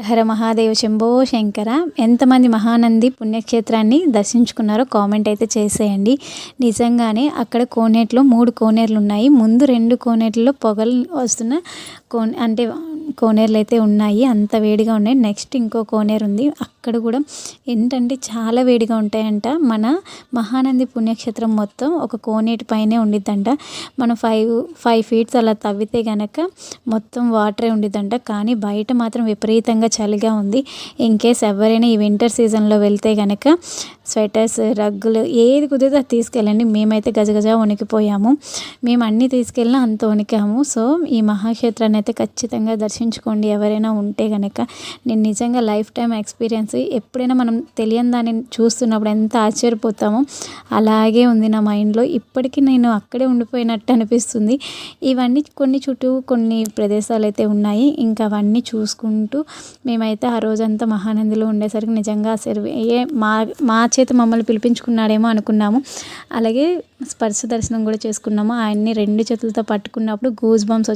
హర మహాదేవ శంభో శంకర. ఎంతమంది మహానంది పుణ్యక్షేత్రాన్ని దర్శించుకున్నారో కామెంట్ అయితే చేసేయండి. నిజంగానే అక్కడ కోనేట్లో 3 కోనేర్లు ఉన్నాయి. ముందు 2 కోనేట్లలో పొగలు వస్తున్న అంటే కోనేర్లు అయితే ఉన్నాయి. అంత వేడిగా ఉన్నాయి. నెక్స్ట్ ఇంకో కోనేరు ఉంది. అక్కడ కూడా ఏంటంటే చాలా వేడిగా ఉంటాయంట. మన మహానంది పుణ్యక్షేత్రం మొత్తం ఒక కోనేటి పైనే ఉండిద్దంట. మనం 5 ఫీట్స్ అలా తవ్వితే గనక మొత్తం వాటరే ఉండిద్దంట. కానీ బయట మాత్రం విపరీతంగా చలిగా ఉంది. ఇన్ కేస్ ఎవరైనా ఈ వింటర్ సీజన్లో వెళ్తే గనక స్వెటర్స్, రగ్గులు ఏది కుదిరితే అది తీసుకెళ్ళండి. మేమైతే గజగజ వణికిపోయాము. మేము అన్నీ తీసుకెళ్ళినా అంత వణికాము. సో ఈ మహాక్షేత్రాన్ని అయితే ఖచ్చితంగా దర్శించుకోండి ఎవరైనా ఉంటే గనక. నేను నిజంగా లైఫ్ టైం ఎక్స్పీరియన్స్. ఎప్పుడైనా మనం తెలియని దాన్ని చూస్తున్నప్పుడు ఎంత ఆశ్చర్యపోతామో అలాగే ఉంది నా మైండ్లో. ఇప్పటికీ నేను అక్కడే ఉండిపోయినట్టు అనిపిస్తుంది. ఇవన్నీ కొన్ని ప్రదేశాలు అయితే ఉన్నాయి. ఇంకా అవన్నీ చూసుకుంటూ మేమైతే ఆ రోజంతా మహానందిలో ఉండేసరికి నిజంగా మా చేత మమ్మల్ని పిలిపించుకున్నాడేమో అనుకున్నాము. అలాగే స్పర్శ దర్శనం కూడా చేసుకున్నాము. ఆయన్ని 2 చేతులతో పట్టుకున్నప్పుడు గూస్ బంప్స్